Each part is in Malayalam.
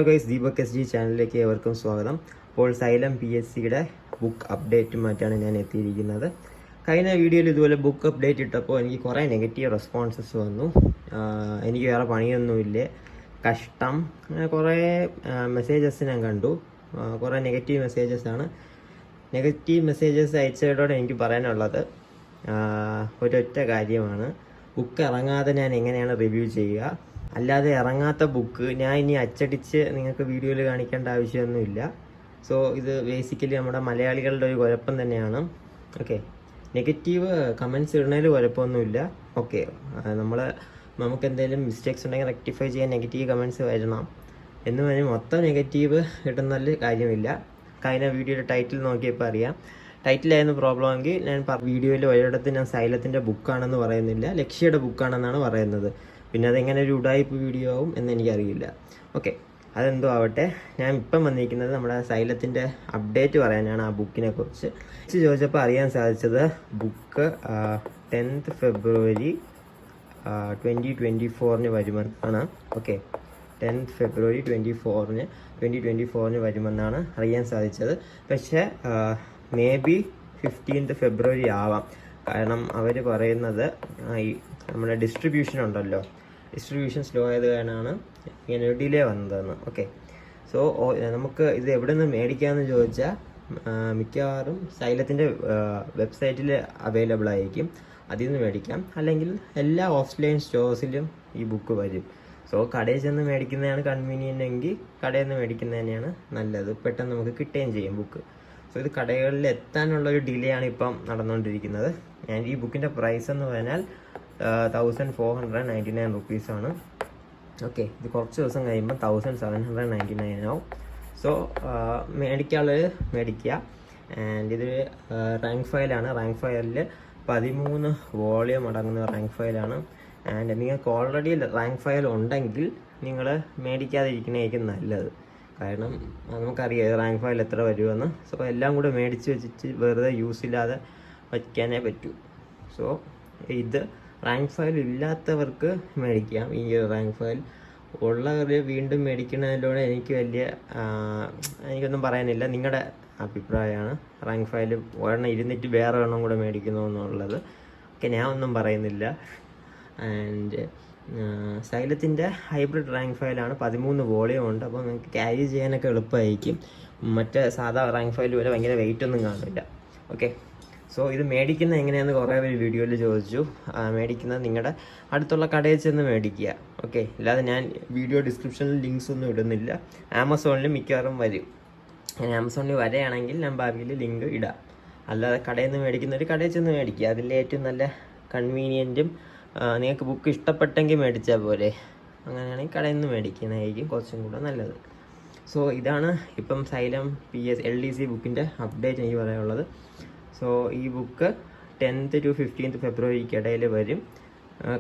Hello guys, Deepak S G ചാനലിലേക്ക് ഏവർക്കും സ്വാഗതം. അപ്പോൾ സൈലം PSCയുടെ ബുക്ക് അപ്ഡേറ്റുമായിട്ടാണ് ഞാൻ എത്തിയിരിക്കുന്നത്. കഴിഞ്ഞ വീഡിയോയിൽ ഇതുപോലെ ബുക്ക് അപ്ഡേറ്റ് ഇട്ടപ്പോൾ എനിക്ക് കുറേ നെഗറ്റീവ് റെസ്പോൺസസ് വന്നു. എനിക്ക് വേറെ പണിയൊന്നുമില്ല, കഷ്ടം, അങ്ങനെ കുറേ മെസ്സേജസ് ഞാൻ കണ്ടു. കുറേ നെഗറ്റീവ് മെസ്സേജസാണ്. നെഗറ്റീവ് മെസ്സേജസ് അയച്ചവരോട് എനിക്ക് പറയാനുള്ളത് ഒരൊറ്റ കാര്യമാണ്: ബുക്ക് ഇറങ്ങാതെ ഞാൻ എങ്ങനെയാണ് റിവ്യൂ ചെയ്യുക? അല്ലാതെ ഇറങ്ങാത്ത ബുക്ക് ഞാൻ ഇനി അച്ചടിച്ച് നിങ്ങൾക്ക് വീഡിയോയിൽ കാണിക്കേണ്ട ആവശ്യമൊന്നുമില്ല. സോ ഇത് ബേസിക്കലി നമ്മുടെ മലയാളികളുടെ ഒരു കുഴപ്പം തന്നെയാണ്. ഓക്കെ, നെഗറ്റീവ് കമൻറ്റ്സ് ഇടുന്നതിൽ കുഴപ്പമൊന്നുമില്ല. ഓക്കെ, നമുക്ക് എന്തെങ്കിലും മിസ്റ്റേക്സ് ഉണ്ടെങ്കിൽ റെക്ടിഫൈ ചെയ്യാൻ നെഗറ്റീവ് കമൻറ്റ്സ് വരണം എന്ന് പറഞ്ഞ് മൊത്തം നെഗറ്റീവ് ഇടുന്നതിൽ കാര്യമില്ല. കഴിഞ്ഞ വീഡിയോയുടെ ടൈറ്റിൽ നോക്കിയപ്പോൾ അറിയാം. ടൈറ്റിലായിരുന്നു പ്രോബ്ലം എങ്കിൽ ഞാൻ വീഡിയോയിൽ ഒരിടത്ത് ഞാൻ സൈലത്തിൻ്റെ ബുക്കാണെന്ന് പറയുന്നില്ല, ലക്ഷ്യയുടെ ബുക്കാണെന്നാണ് പറയുന്നത്. പിന്നെ അതെങ്ങനെ ഒരു ഉടായ്പ വീഡിയോ ആവും എന്ന് എനിക്കറിയില്ല. ഓക്കെ, അതെന്തോ ആവട്ടെ. ഞാൻ ഇപ്പം വന്നിരിക്കുന്നത് നമ്മുടെ സൈലത്തിൻ്റെ അപ്ഡേറ്റ് പറയാനാണ്. ആ ബുക്കിനെ കുറിച്ച് ചോദിച്ചപ്പോൾ അറിയാൻ സാധിച്ചത് ബുക്ക് 10th February 2024 വരുമെന്നാണ്. ഓക്കെ, 10th February 2024 വരുമെന്നാണ് അറിയാൻ സാധിച്ചത്. പക്ഷേ മേ ബി 15th February ആവാം. കാരണം അവർ പറയുന്നത് നമ്മുടെ ഡിസ്ട്രിബ്യൂഷൻ ഉണ്ടല്ലോ, ഡിസ്ട്രിബ്യൂഷൻ സ്ലോ ആയത് കാരണമാണ് ഇങ്ങനെ ഒരു ഡിലേ വന്നതെന്ന്. ഓക്കെ, സോ നമുക്ക് ഇത് എവിടെ നിന്ന് മേടിക്കാമെന്ന് ചോദിച്ചാൽ മിക്കവാറും സൈലത്തിൻ്റെ വെബ്സൈറ്റിൽ അവൈലബിൾ ആയിരിക്കും, അതിൽ നിന്ന് മേടിക്കാം. അല്ലെങ്കിൽ എല്ലാ ഓഫ്ലൈൻ സ്റ്റോഴ്സിലും ഈ ബുക്ക് വരും. സോ കടയിൽ ചെന്ന് മേടിക്കുന്നതാണ് കൺവീനിയൻ്റ് എങ്കിൽ കടയിൽ നിന്ന് മേടിക്കുന്നത് തന്നെയാണ് നല്ലത്. പെട്ടെന്ന് നമുക്ക് കിട്ടുകയും ചെയ്യും ബുക്ക്. സോ ഇത് കടകളിൽ എത്താനുള്ളൊരു ഡിലേ ആണ് ഇപ്പം നടന്നുകൊണ്ടിരിക്കുന്നത്. ഞാൻ ഈ ബുക്കിൻ്റെ പ്രൈസ് എന്ന് പറഞ്ഞാൽ 1499 റുപ്പീസാണ്. ഓക്കെ, ഇത് കുറച്ച് ദിവസം കഴിയുമ്പോൾ 1799 ആവും. സോ മേടിക്കാനുള്ളത് മേടിക്കുക. ആൻഡ് ഇത് റാങ്ക് ഫയലാണ്. റാങ്ക് ഫയലിൽ 13 വോളിയം അടങ്ങുന്ന റാങ്ക് ഫയലാണ്. ആൻഡ് നിങ്ങൾക്ക് ഓൾറെഡി റാങ്ക് ഫയൽ ഉണ്ടെങ്കിൽ നിങ്ങൾ മേടിക്കാതിരിക്കുന്നതായിരിക്കും നല്ലത്. കാരണം നമുക്കറിയാം റാങ്ക് ഫയൽ എത്ര വരുമെന്ന്. സോ എല്ലാം കൂടെ മേടിച്ച് വെച്ചിട്ട് വെറുതെ യൂസ് ഇല്ലാതെ വയ്ക്കാനേ പറ്റൂ. സോ ഇത് റാങ്ക് ഫയൽ ഇല്ലാത്തവർക്ക് മേടിക്കാം. ഈ റാങ്ക് ഫയൽ ഉള്ളവർ വീണ്ടും മേടിക്കുന്നതിലൂടെ എനിക്കൊന്നും പറയാനില്ല. നിങ്ങളുടെ അഭിപ്രായമാണ്. റാങ്ക് ഫയൽ ഒരെണ്ണം ഇരുന്നിട്ട് വേറെ എണ്ണം കൂടെ മേടിക്കുന്നു എന്നുള്ളത്. ഓക്കെ, ഞാൻ ഒന്നും പറയുന്നില്ല. ആൻഡ് സൈലത്തിൻ്റെ ഹൈബ്രിഡ് റാങ്ക് ഫയലാണ്. 13 വോളിയം ഉണ്ട്. അപ്പോൾ നിങ്ങൾക്ക് ക്യാരി ചെയ്യാനൊക്കെ എളുപ്പമായിരിക്കും. മറ്റേ സാധാ റാങ്ക് ഫയൽ പോലെ ഭയങ്കര വെയിറ്റ് ഒന്നും കാണില്ല. ഓക്കെ, സോ ഇത് മേടിക്കുന്നത് എങ്ങനെയാണെന്ന് കുറേ പേര് വീഡിയോയിൽ ചോദിച്ചു. മേടിക്കുന്നത് നിങ്ങളുടെ അടുത്തുള്ള കടയിൽ ചെന്ന് മേടിക്കുക. ഓക്കെ, അല്ലാതെ ഞാൻ വീഡിയോ ഡിസ്ക്രിപ്ഷനിൽ ലിങ്ക്സ് ഒന്നും ഇടുന്നില്ല. ആമസോണിൽ മിക്കവാറും വരും. ഞാൻ ആമസോണിൽ വരെയാണെങ്കിൽ ഞാൻ ഭാവിയിൽ ലിങ്ക് ഇടാം. അല്ലാതെ കടയിൽ നിന്ന് മേടിക്കുന്നവർ കടയിൽ ചെന്ന് മേടിക്കുക. അതിൽ ഏറ്റവും നല്ല കൺവീനിയൻറ്റും നിങ്ങൾക്ക് ബുക്ക് ഇഷ്ടപ്പെട്ടെങ്കിൽ മേടിച്ചാൽ പോരെ. അങ്ങനെയാണെങ്കിൽ കടയിൽ നിന്ന് മേടിക്കുന്നതായിരിക്കും കുറച്ചും കൂടെ നല്ലത്. സോ ഇതാണ് ഇപ്പം സൈലം LDC ബുക്കിൻ്റെ അപ്ഡേറ്റ് എനിക്ക് പറയാനുള്ളത്. സോ ഈ book 10th to 15th February ഇടയിൽ വരും.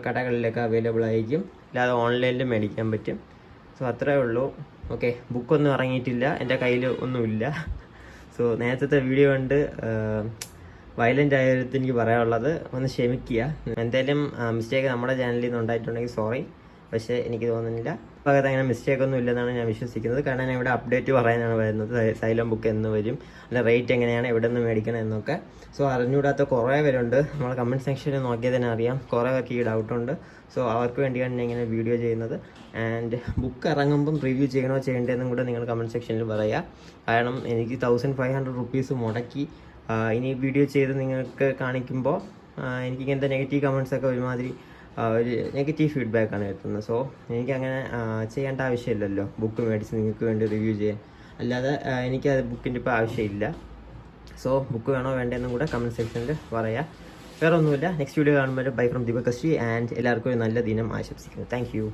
കടകളിലൊക്കെ അവൈലബിൾ ആയിരിക്കും. അല്ലാതെ ഓൺലൈനിൽ മേടിക്കാൻ പറ്റും. സോ അത്രേ ഉള്ളൂ. ഓക്കെ, ബുക്കൊന്നും ഇറങ്ങിയിട്ടില്ല, എൻ്റെ കയ്യിൽ ഒന്നുമില്ല. സോ നേരത്തെ വീഡിയോ കണ്ട് വയലൻ്റ് ആയവരടുത്ത് എനിക്ക് പറയാനുള്ളത് ഒന്ന് ക്ഷമിക്കുക. എന്തായാലും മിസ്റ്റേക്ക് നമ്മുടെ ചാനലിൽ നിന്ന് ഉണ്ടായിട്ടുണ്ടെങ്കിൽ സോറി. പക്ഷേ എനിക്ക് തോന്നുന്നില്ല ഭാഗത്ത് അങ്ങനെ മിസ്റ്റേക്കൊന്നും ഇല്ലെന്നാണ് ഞാൻ വിശ്വസിക്കുന്നത്. കാരണം ഞാൻ ഇവിടെ അപ്ഡേറ്റ് പറയാനാണ് വരുന്നത്. സൈലം ബുക്ക് എന്ന് വരും, അല്ല റേറ്റ് എങ്ങനെയാണ്, എവിടെ നിന്ന് മേടിക്കണം എന്നൊക്കെ. സോ അറിഞ്ഞുകൂടാത്ത കുറേ പേരുണ്ട്. നമ്മൾ കമൻറ്റ് സെക്ഷനിൽ നോക്കിയാൽ തന്നെ അറിയാം, കുറേ പേർക്ക് ഈ ഡൗട്ടുണ്ട്. സോ അവർക്ക് വേണ്ടിയാണ് ഞാൻ ഇങ്ങനെ വീഡിയോ ചെയ്യുന്നത്. ആൻഡ് ബുക്ക് ഇറങ്ങുമ്പം റിവ്യൂ ചെയ്യണോ ചെയ്യേണ്ടതെന്നും കൂടെ നിങ്ങൾ കമൻറ്റ് സെക്ഷനിൽ പറയുക. കാരണം എനിക്ക് 1500 റുപ്പീസ് മുടക്കി ഇനി വീഡിയോ ചെയ്ത് നിങ്ങൾക്ക് കാണിക്കുമ്പോൾ എനിക്ക് ഇങ്ങനത്തെ നെഗറ്റീവ് കമൻറ്റ്സൊക്കെ ഒരുമാതിരി ഒരു നെഗറ്റീവ് ഫീഡ്ബാക്കാണ് എത്തുന്നത്. സോ എനിക്കങ്ങനെ ചെയ്യേണ്ട ആവശ്യമില്ലല്ലോ ബുക്ക് മേടിച്ച് നിങ്ങൾക്ക് വേണ്ടി റിവ്യൂ ചെയ്യാൻ. അല്ലാതെ എനിക്ക് ബുക്കിൻ്റെ ഇപ്പോൾ ആവശ്യമില്ല. സോ ബുക്ക് വേണോ വേണ്ടതെന്നും കൂടെ കമൻറ്റ് സെക്ഷനിൽ പറയാം. വേറെ ഒന്നുമില്ല. നെക്സ്റ്റ് വീഡിയോ കാണുമ്പോൾ bye from Deepak S G. And എല്ലാവർക്കും ഒരു നല്ല ദിനം ആശംസിക്കുന്നു. Thank you.